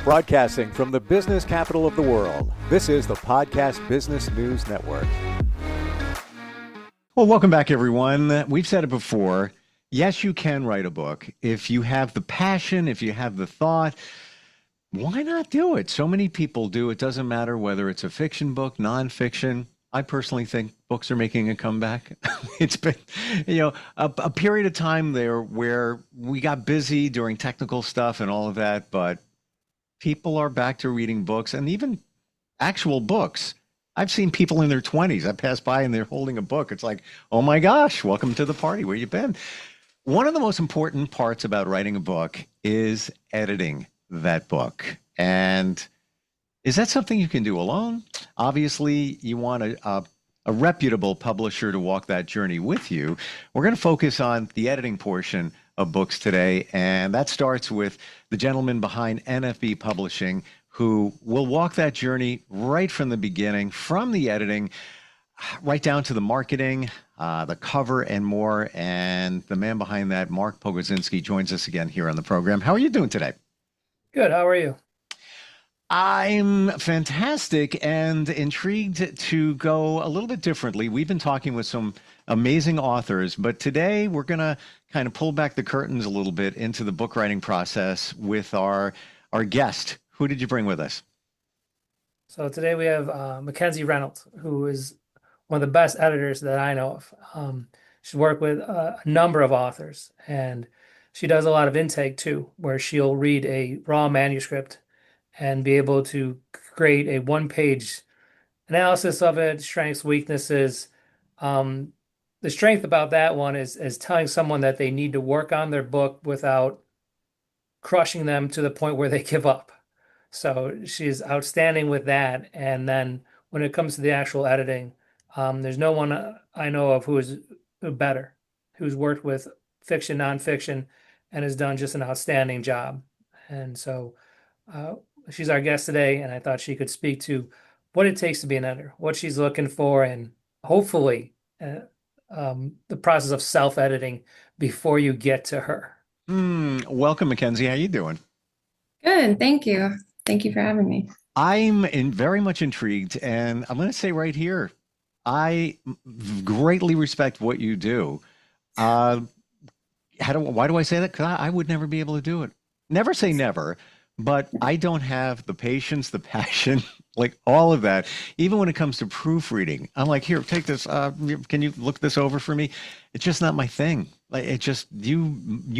Broadcasting from the business capital of the world, this is the Podcast Business News Network. Well, welcome back, everyone. We've said it before. Yes, you can write a book. If you have the passion, if you have the thought, why not do it? So many people do. It doesn't matter whether it's a fiction book, nonfiction. I personally think books are making a comeback. It's been, a period of time there where we got busy doing technical stuff and all of that, but people are back to reading books and even actual books. I've seen people in their 20s. I pass by and they're holding a book. It's like, oh my gosh, welcome to the party. Where you been? One of the most important parts about writing a book is editing that book. And is that something you can do alone? Obviously, you want a reputable publisher to walk that journey with you. We're going to focus on the editing portion of books today, and that starts with the gentleman behind NFB Publishing, who will walk that journey right from the beginning, from the editing, right down to the marketing, the cover, and more. And the man behind that, Mark Pogodzinski, joins us again here on the program. How are you doing today? Good. How are you? I'm fantastic and intrigued to go a little bit differently. We've been talking with some amazing authors, but today we're going to kind of pull back the curtains a little bit into the book writing process with our guest. Who did you bring with us? So today we have Mackenzie Reynolds, who is one of the best editors that I know of. She's worked with a number of authors, and she does a lot of intake too, where she'll read a raw manuscript and be able to create a one-page analysis of it, strengths, weaknesses. The strength about that one is telling someone that they need to work on their book without crushing them to the point where they give up. So she's outstanding with that. And then when it comes to the actual editing, there's no one I know of who is better, who's worked with fiction, nonfiction, and has done just an outstanding job. And so she's our guest today, and I thought she could speak to what it takes to be an editor, what she's looking for, and hopefully the process of self-editing before you get to her. Welcome, Mackenzie. How you doing? Good. Thank you. Thank you for having me. I'm very much intrigued, and I'm going to say right here, I greatly respect what you do. Why do I say that? Because I would never be able to do it. Never say never, but I don't have the patience, the passion, like all of that. Even when it comes to proofreading, I'm like, here, take this. Can you look this over for me? It's just not my thing. Like, it just, you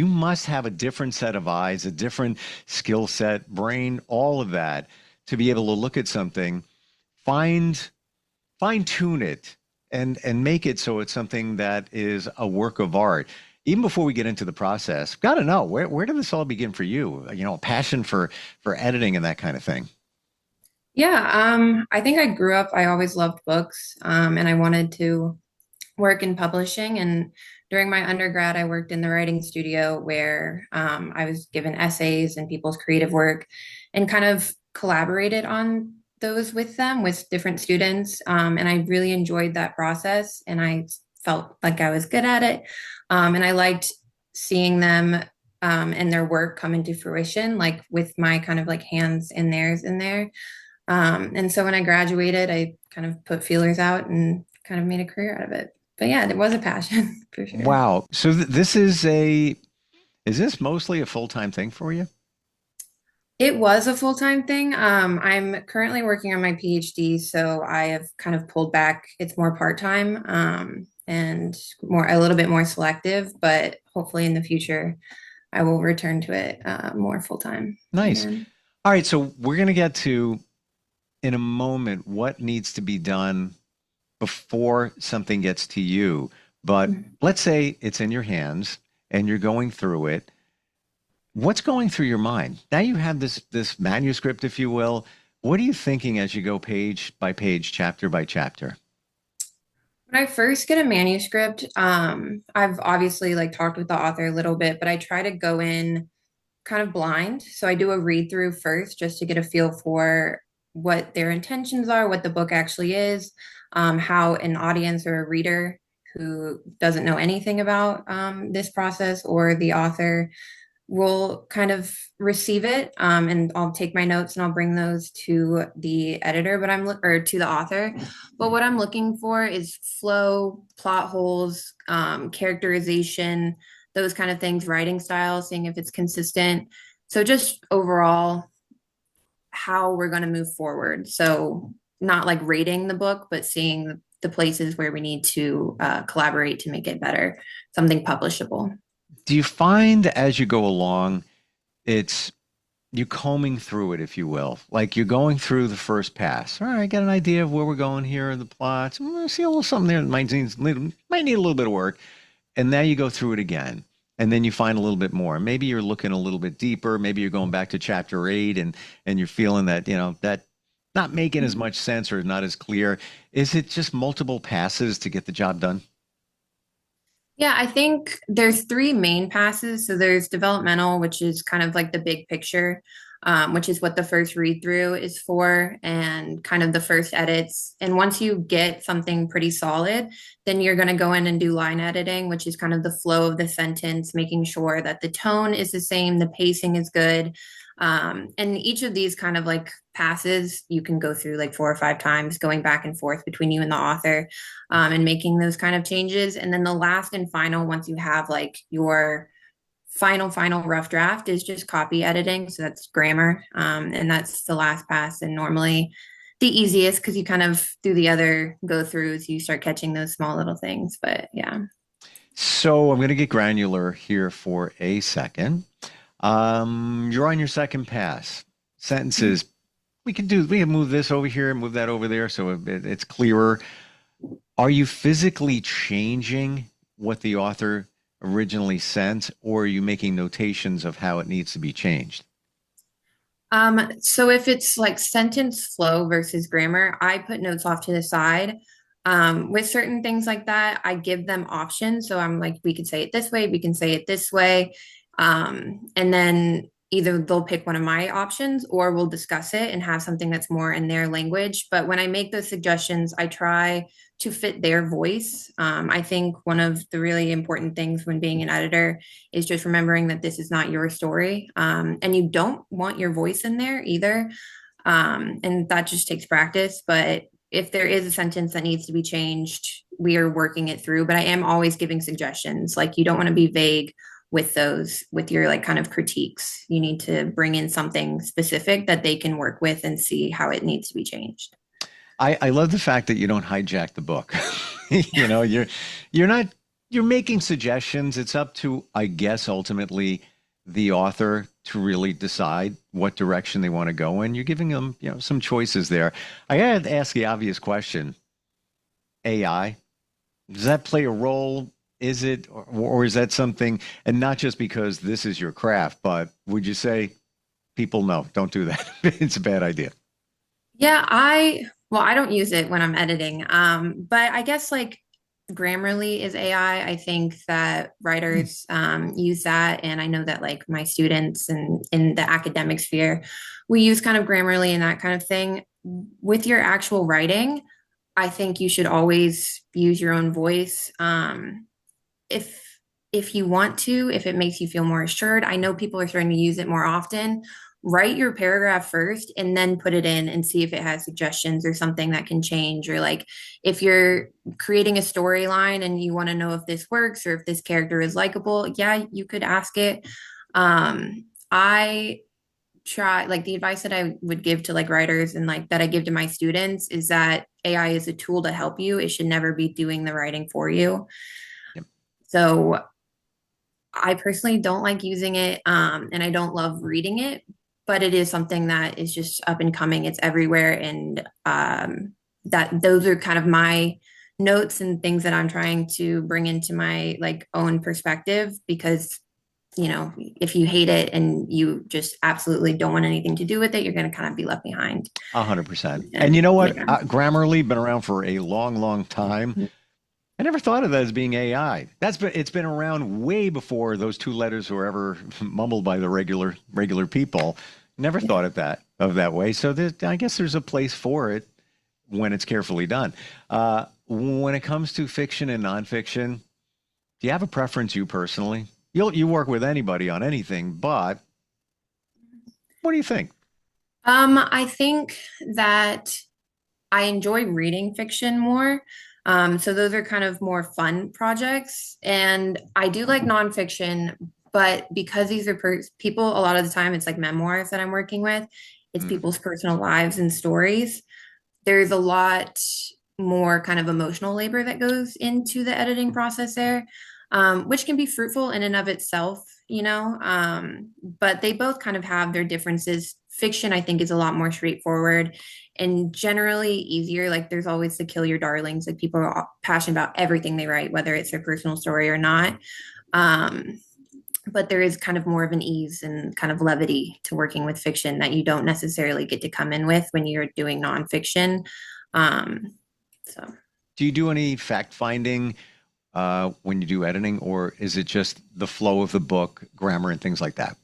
must have a different set of eyes, a different skill set, brain, all of that to be able to look at something, fine tune it, and make it so it's something that is a work of art. Even before we get into the process, got to know, where did this all begin for you? A passion for editing and that kind of thing. Yeah, I think I grew up, I always loved books, and I wanted to work in publishing. And during my undergrad, I worked in the writing studio where I was given essays and people's creative work and kind of collaborated on those with them, with different students. And I really enjoyed that process, and I felt like I was good at it. And I liked seeing them and their work come into fruition, like with my kind of like hands in theirs in there. And so when I graduated, I kind of put feelers out and kind of made a career out of it. But yeah, it was a passion for sure. Wow. So this is this mostly a full-time thing for you? It was a full-time thing. I'm currently working on my PhD, so I have kind of pulled back. It's more part-time and a little bit more selective, but hopefully in the future, I will return to it more full-time. Nice. Again. All right. So we're going to get to, in a moment, what needs to be done before something gets to you. But let's say it's in your hands and you're going through it. What's going through your mind? Now you have this manuscript, if you will. What are you thinking as you go page by page, chapter by chapter? When I first get a manuscript, I've obviously like talked with the author a little bit, but I try to go in kind of blind. So I do a read through first just to get a feel for what their intentions are, what the book actually is, how an audience or a reader who doesn't know anything about this process or the author will kind of receive it, and I'll take my notes and I'll bring those to the editor, or to the author. But what I'm looking for is flow, plot holes, characterization, those kind of things, writing style, seeing if it's consistent. So just overall, how we're going to move forward. So not like rating the book, but seeing the places where we need to collaborate to make it better, something publishable. Do you find as you go along, it's you combing through it, if you will, like you're going through the first pass. All right, I got an idea of where we're going here, the plots. I see a little something there that might need a little bit of work, and now you go through it again, and then you find a little bit more. Maybe you're looking a little bit deeper. Maybe you're going back to chapter 8, and you're feeling that that not making as much sense or not as clear. Is it just multiple passes to get the job done? Yeah, I think there's three main passes. So there's developmental, which is kind of like the big picture, which is what the first read through is for, and kind of the first edits. And once you get something pretty solid, then you're going to go in and do line editing, which is kind of the flow of the sentence, making sure that the tone is the same, the pacing is good. And each of these kind of like passes, you can go through like 4 or 5 times, going back and forth between you and the author, and making those kind of changes. And then the last and final, once you have like your final rough draft, is just copy editing. So that's grammar. And that's the last pass, and normally the easiest, because you kind of through the other go throughs, you start catching those small little things. But yeah. So I'm going to get granular here for a second. You're on your second pass. Sentences. We can move this over here, move that over there, so it's clearer. Are you physically changing what the author originally sent, or are you making notations of how it needs to be changed? So if it's like sentence flow versus grammar, I put notes off to the side. With certain things like that, I give them options. So I'm like, we could say it this way, we can say it this way. And then either they'll pick one of my options, or we'll discuss it and have something that's more in their language. But when I make those suggestions, I try to fit their voice. I think one of the really important things when being an editor is just remembering that this is not your story. And you don't want your voice in there either. And that just takes practice. But if there is a sentence that needs to be changed, we are working it through. But I am always giving suggestions. Like, you don't want to be vague with your like kind of critiques. You need to bring in something specific that they can work with and see how it needs to be changed. I love the fact that you don't hijack the book. You're making suggestions. It's up to, I guess, ultimately the author to really decide what direction they want to go in. You're giving them, some choices there. I had to ask the obvious question. AI, does that play a role? Is it, or is that something, and not just because this is your craft, but would you say people, no, don't do that? It's a bad idea. Yeah, I don't use it when I'm editing. But I guess like Grammarly is AI. I think that writers use that, and I know that like my students and in the academic sphere, we use kind of Grammarly and that kind of thing. With your actual writing, I think you should always use your own voice. If you want to, if it makes you feel more assured. I know people are starting to use it more often. Write your paragraph first and then put it in and see if it has suggestions or something that can change. Or like if you're creating a storyline and you want to know if this works or if this character is likable, yeah, you could ask it. I try, like, the advice that I would give to like writers and like that I give to my students is that AI is a tool to help you. It should never be doing the writing for you. Yep. So I personally don't like using it, and I don't love reading it, but it is something that is just up and coming. It's everywhere, and that those are kind of my notes and things that I'm trying to bring into my like own perspective, because if you hate it and you just absolutely don't want anything to do with it, you're going to kind of be left behind. 100%. And you know what? Yeah. Grammarly been around for a long, long time. I never thought of that as being AI. It's been around way before those two letters were ever mumbled by the regular people. Never thought of that way. So I guess there's a place for it when it's carefully done. When it comes to fiction and nonfiction, do you have a preference, you personally? You work with anybody on anything, but what do you think? I think that I enjoy reading fiction more. So those are kind of more fun projects. And I do like nonfiction, but because these are people, a lot of the time it's like memoirs that I'm working with, it's Mm, people's personal lives and stories. There's a lot more kind of emotional labor that goes into the editing process there, which can be fruitful in and of itself, you know. But they both kind of have their differences. Fiction, I think, is a lot more straightforward and generally easier. Like there's always the kill your darlings. Like people are passionate about everything they write, whether it's their personal story or not. Um, but there is kind of more of an ease and kind of levity to working with fiction that you don't necessarily get to come in with when you're doing nonfiction. Um, so do you do any fact finding when you do editing, or is it just the flow of the book, grammar, and things like that?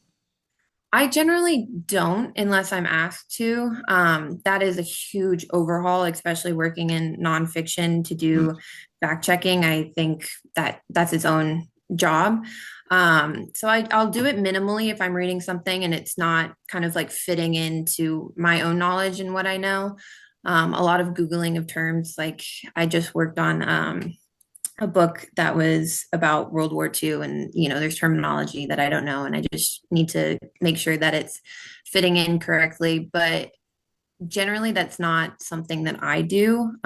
I generally don't unless I'm asked to. That is a huge overhaul, especially working in nonfiction to Mm, do fact checking. I think that that's its own job. So I'll do it minimally if I'm reading something and it's not kind of like fitting into my own knowledge and what I know. A lot of Googling of terms, like I just worked on a book that was about World War II, and there's terminology that I don't know, and I just need to make sure that it's fitting in correctly. But generally, that's not something that I do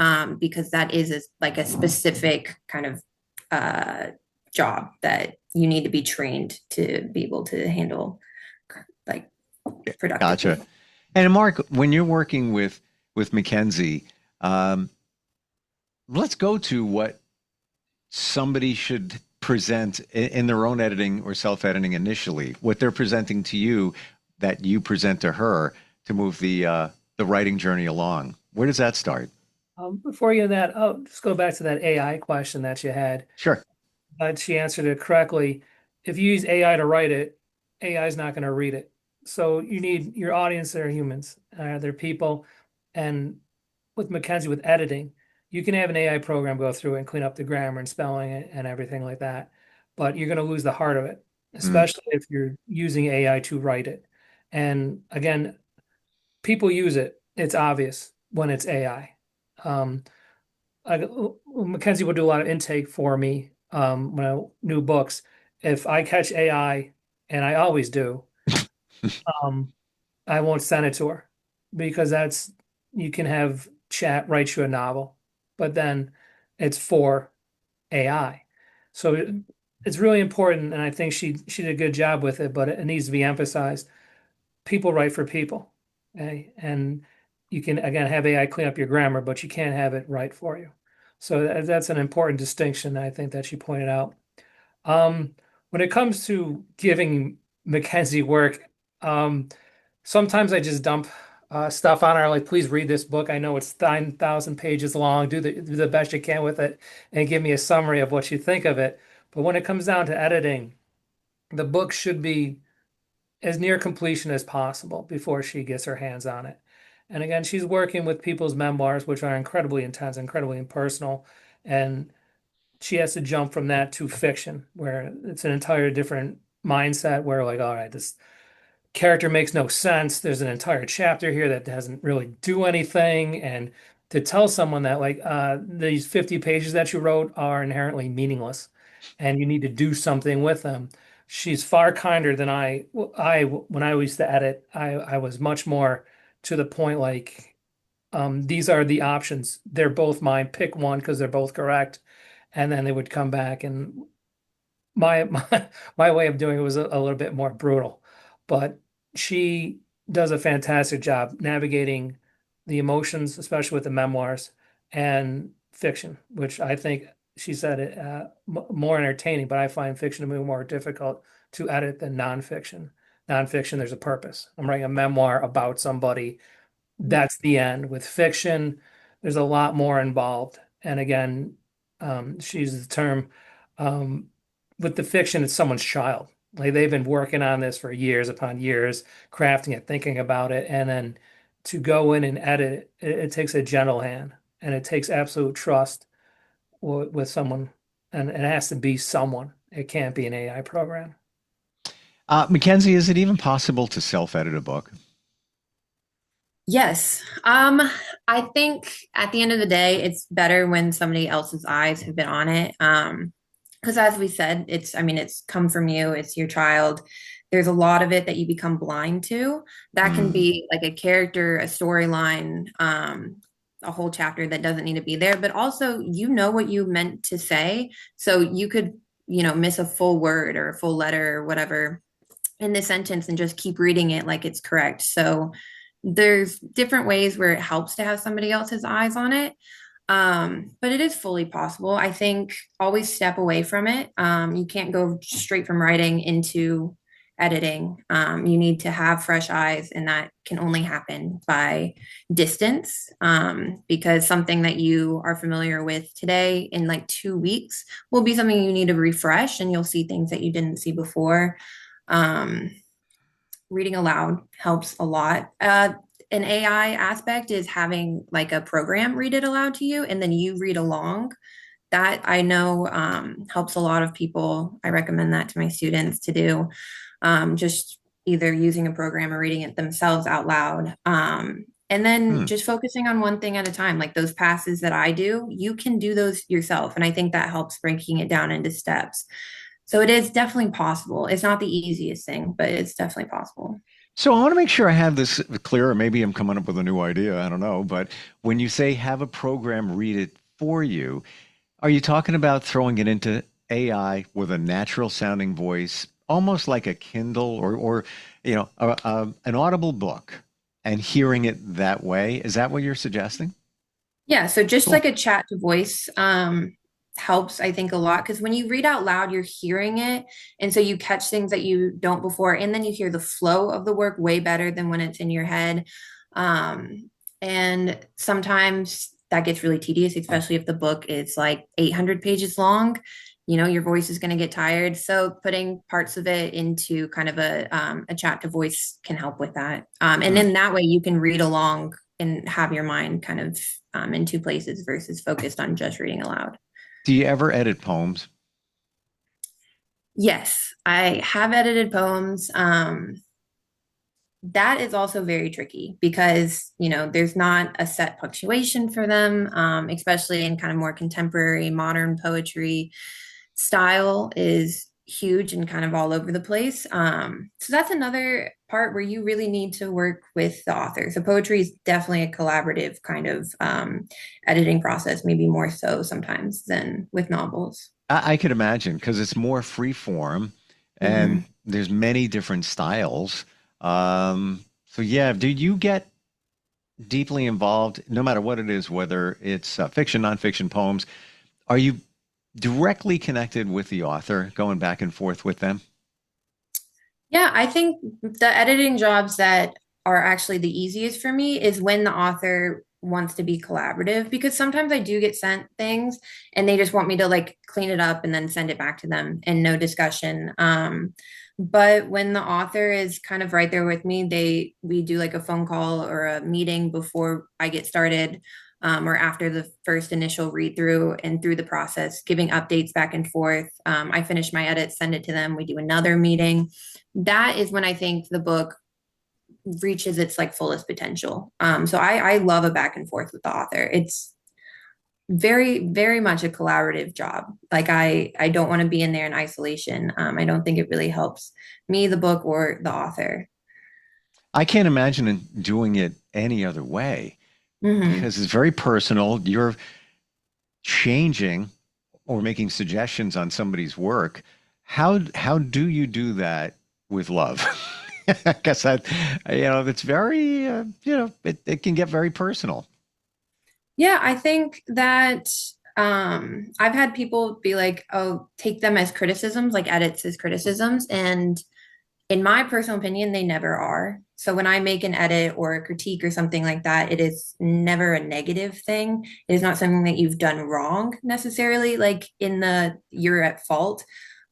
because that is like a specific kind of uh, job that you need to be trained to be able to handle like gotcha. productively. And Mark, when you're working with Mackenzie, um, let's go to what somebody should present in their own editing or self-editing initially, what they're presenting to you that you present to her to move the writing journey along. Where does that start? Before you get that, just go back to that AI question that you had. Sure. She answered it correctly. If you use AI to write it, AI is not going to read it. So you need your audience, they're humans, they're people. And with Mackenzie, with editing, you can have an AI program go through and clean up the grammar and spelling and everything like that. But you're going to lose the heart of it, Mm, especially if you're using AI to write it. And again, people use it. It's obvious when it's AI. Um, Mackenzie will do a lot of intake for me when I new books. If I catch AI, and I always do, um, I won't send it to her because that's you can have chat write you a novel, but then it's for AI. So it's really important, and I think she did a good job with it, but it needs to be emphasized. People write for people, okay? And you can again have AI clean up your grammar, but you can't have it write for you. So that's an important distinction I think that she pointed out. Um, when it comes to giving Mackenzie work, um, sometimes I just dump stuff on her, like, please read this book. I know it's 9,000 pages long. Do the best you can with it and give me a summary of what you think of it. But when it comes down to editing, the book should be as near completion as possible before she gets her hands on it. And again, she's working with people's memoirs, which are incredibly intense, incredibly impersonal. And she has to jump from that to fiction, where it's an entire different mindset where, like, all right, this character makes no sense. There's an entire chapter here that doesn't really do anything. And to tell someone that, like, these 50 pages that you wrote are inherently meaningless and you need to do something with them. She's far kinder than when I used to edit, I was much more to the point, like, these are the options. They're both mine. Pick one because they're both correct. And then they would come back and my way of doing it was a little bit more brutal, but she does a fantastic job navigating the emotions, especially with the memoirs and fiction, which I think she said it more entertaining, but I find fiction to be more difficult to edit than nonfiction. Nonfiction, there's a purpose. I'm writing a memoir about somebody. That's the end. With fiction, there's a lot more involved. And again, she uses the term um, with the fiction, it's someone's child. Like they've been working on this for years upon years, crafting it, thinking about it, and then to go in and edit it, it takes a gentle hand and it takes absolute trust with someone, and it has to be someone. it can't be an AI program. Mackenzie, is it even possible to self-edit a book? Yes. I think at the end of the day, it's better when somebody else's eyes have been on it. Because as we said, I mean, it's come from you, it's your child. There's a lot of it that you become blind to. That can Mm. be like a character, a storyline, a whole chapter that doesn't need to be there, but also you know what you meant to say. So you could, miss a full word or a full letter or whatever in this sentence and just keep reading it like it's correct. So there's different ways where it helps to have somebody else's eyes on it. But it is fully possible. I think always step away from it. You can't go straight from writing into editing. You need to have fresh eyes, and that can only happen by distance, because something that you are familiar with today in like 2 weeks will be something you need to refresh, and you'll see things that you didn't see before. Um, Reading aloud helps a lot. An AI aspect is having like a program read it aloud to you and then you read along. That I know helps a lot of people. I recommend that to my students to do, just either using a program or reading it themselves out loud. And then Hmm. just focusing on one thing at a time, like those passes that I do, you can do those yourself. And I think that helps breaking it down into steps. So it is definitely possible. It's not the easiest thing, but it's definitely possible. So I want to make sure I have this clear, or maybe I'm coming up with a new idea. I don't know. But when you say have a program read it for you, are you talking about throwing it into AI with a natural sounding voice, almost like a Kindle or an audible book, and hearing it that way? Is that what you're suggesting? Yeah, so just Cool. like a chat to voice helps, I think, a lot because when you read out loud, you're hearing it. And so you catch things that you don't before, and then you hear the flow of the work way better than when it's in your head. And sometimes that gets really tedious, especially if the book is like 800 pages long. Your voice is going to get tired. So putting parts of it into kind of a chat to voice can help with that. And Hmm. then that way you can read along and have your mind kind of in two places versus focused on just reading aloud. Do you ever edit poems? Yes, I have edited poems. That is also very tricky because, there's not a set punctuation for them, especially in kind of more contemporary modern poetry. Style is huge and kind of all over the place. So that's another part where you really need to work with the author. So poetry is definitely a collaborative kind of editing process, maybe more so sometimes than with novels. I could imagine because it's more free form and Hmm. there's many different styles. So yeah, do you get deeply involved, no matter what it is, whether it's fiction, nonfiction, poems? Are you directly connected with the author, going back and forth with them? Yeah, I think the editing jobs that are actually the easiest for me is when the author wants to be collaborative because sometimes I do get sent things and they just want me to like clean it up and then send it back to them and no discussion. But when the author is kind of right there with me, we do like a phone call or a meeting before I get started, or after the first initial read through and through the process, giving updates back and forth. I finish my edits, send it to them. We do another meeting. That is when I think the book reaches its like fullest potential. So I love a back and forth with the author. It's very, very much a collaborative job. Like I don't want to be in there in isolation. I don't think it really helps me, the book, or the author. I can't imagine doing it any other way Hmm. because it's very personal. You're changing or making suggestions on somebody's work. How do you do that with love? I guess that it's very it can get very personal. Yeah, I think that I've had people be like, "Oh, take them as criticisms, like edits as criticisms," and in my personal opinion, they never are. So when I make an edit or a critique or something like that, it is never a negative thing. It is not something that you've done wrong necessarily, like in the you're at fault.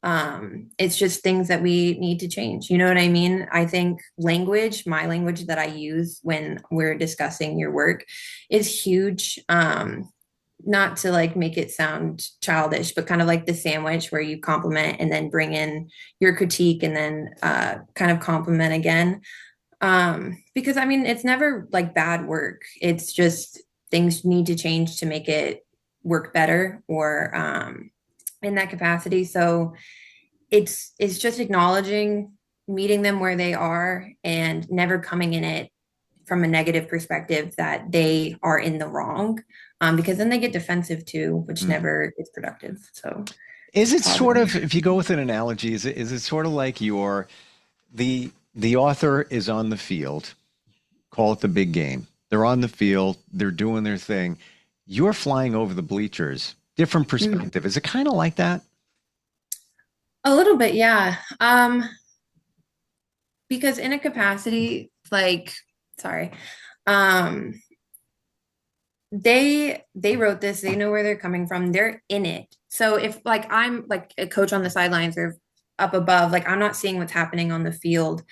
It's just things that we need to change. You know what I mean? I think language, my language that I use when we're discussing your work is huge. not to like make it sound childish, but kind of like the sandwich where you compliment and then bring in your critique and then kind of compliment again. Because I mean, it's never like bad work. It's just things need to change to make it work better or in that capacity. So it's just acknowledging, meeting them where they are, and never coming in it from a negative perspective that they are in the wrong, because then they get defensive too, which Mm. never is productive. So Is it sort positive. of, if you go with an analogy, is it sort of like the author is on the field, call it the big game. They're on the field, they're doing their thing. You're flying over the bleachers, different Mm. perspective. Is it kind of like that? A little bit, yeah. Because in a capacity, like, sorry, um, they wrote this, they know where they're coming from, they're in it. So if like I'm like a coach on the sidelines or up above, like I'm not seeing what's happening on the field,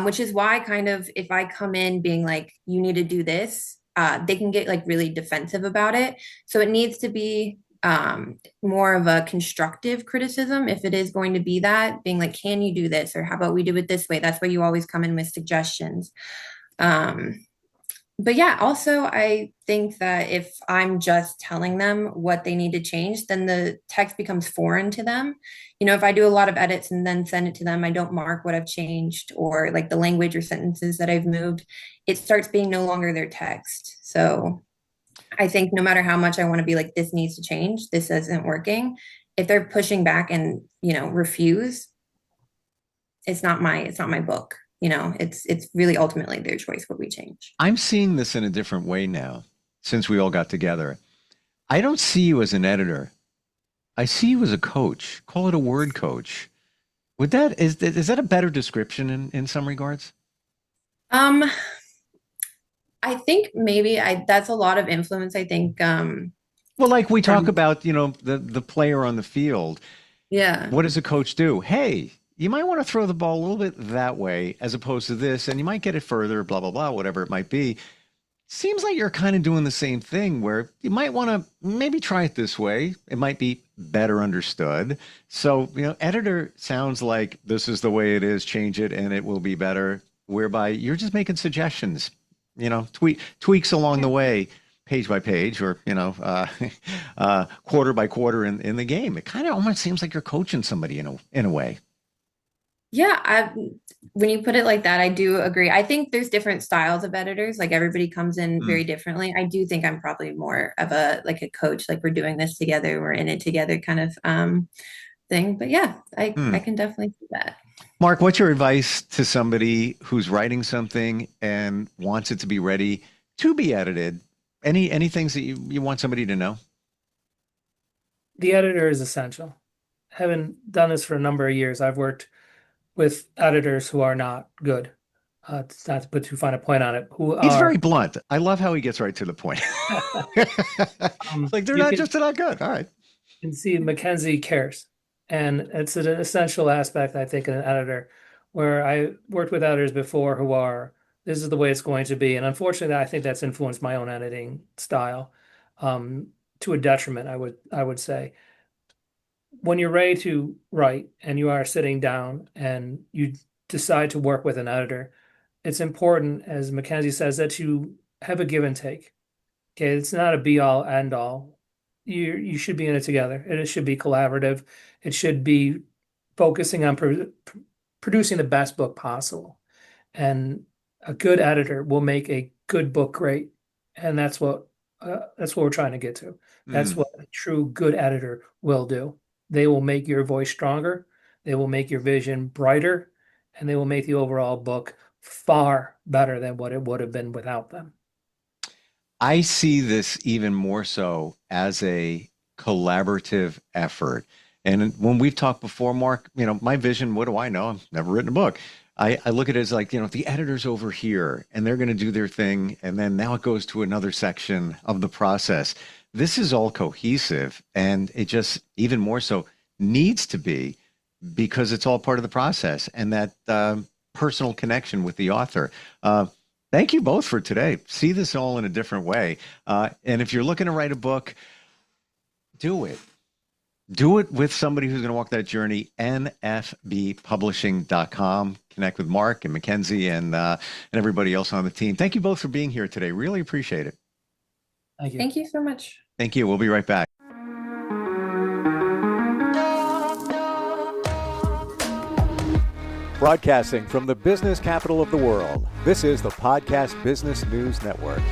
which is why kind of if I come in being like, you need to do this, they can get like really defensive about it. So it needs to be more of a constructive criticism if it is going to be that, being like, can you do this, or how about we do it this way? That's where you always come in with suggestions. um but yeah, also I think that if I'm just telling them what they need to change, then the text becomes foreign to them. You know, if I do a lot of edits and then send it to them, I don't mark what I've changed or like the language or sentences that I've moved, it starts being no longer their text. So I think no matter how much I want to be like, this needs to change, this isn't working, if they're pushing back and, you know, refuse, it's not my book. You know, it's really ultimately their choice what we change. I'm seeing this in a different way now since we all got together. I don't see you as an editor. I see you as a coach. Call it a word coach. Is that a better description in some regards? Um, I think maybe I that's a lot of influence, I think, Well, like we talk from about, the player on the field. yeah. What does a coach do? Hey, you might want to throw the ball a little bit that way as opposed to this, and you might get it further, blah, blah, blah, whatever it might be. Seems like you're kind of doing the same thing where you might want to maybe try it this way. It might be better understood. So, editor sounds like this is the way it is, change it and it will be better, whereby you're just making suggestions, tweaks along the way, page by page, or, quarter by quarter in the game. It kind of almost seems like you're coaching somebody in a way. Yeah, when you put it like that, I do agree. I think there's different styles of editors. Like everybody comes in Hmm. very differently. I do think I'm probably more of a like a coach, like we're doing this together, we're in it together kind of thing. But yeah, I Hmm. can definitely see that. Mark, what's your advice to somebody who's writing something and wants it to be ready to be edited? Any things that you want somebody to know? The editor is essential. Having done this for a number of years, I've worked with editors who are not good. It's not to put too fine a point on it, who He's very are blunt. I love how he gets right to the point. It's like they're you not can just not good. All right. see Mackenzie cares. And it's an essential aspect, I think, in an editor, where I worked with editors before who are, this is the way it's going to be. And unfortunately, I think that's influenced my own editing style, um, to a detriment, I would say. When you're ready to write and you are sitting down and you decide to work with an editor, it's important, as Mackenzie says, that you have a give and take. Okay, it's not a be all end all. You should be in it together. It should be collaborative. It should be focusing on producing the best book possible. And a good editor will make a good book great. And that's what we're trying to get to. That's Mm. what a true good editor will do. They will make your voice stronger. They will make your vision brighter, and they will make the overall book far better than what it would have been without them. I see this even more so as a collaborative effort. And when we've talked before, Mark, my vision, what do I know? I've never written a book. I look at it as like, the editor's over here and they're going to do their thing. And then now it goes to another section of the process. This is all cohesive and it just even more so needs to be because it's all part of the process and that personal connection with the author. Thank you both for today. See this all in a different way. And if you're looking to write a book, do it. Do it with somebody who's going to walk that journey. NFBpublishing.com. Connect with Mark and Mackenzie and everybody else on the team. Thank you both for being here today. Really appreciate it. Thank you. Thank you so much. Thank you. We'll be right back. Broadcasting from the business capital of the world, this is the Podcast Business News Network.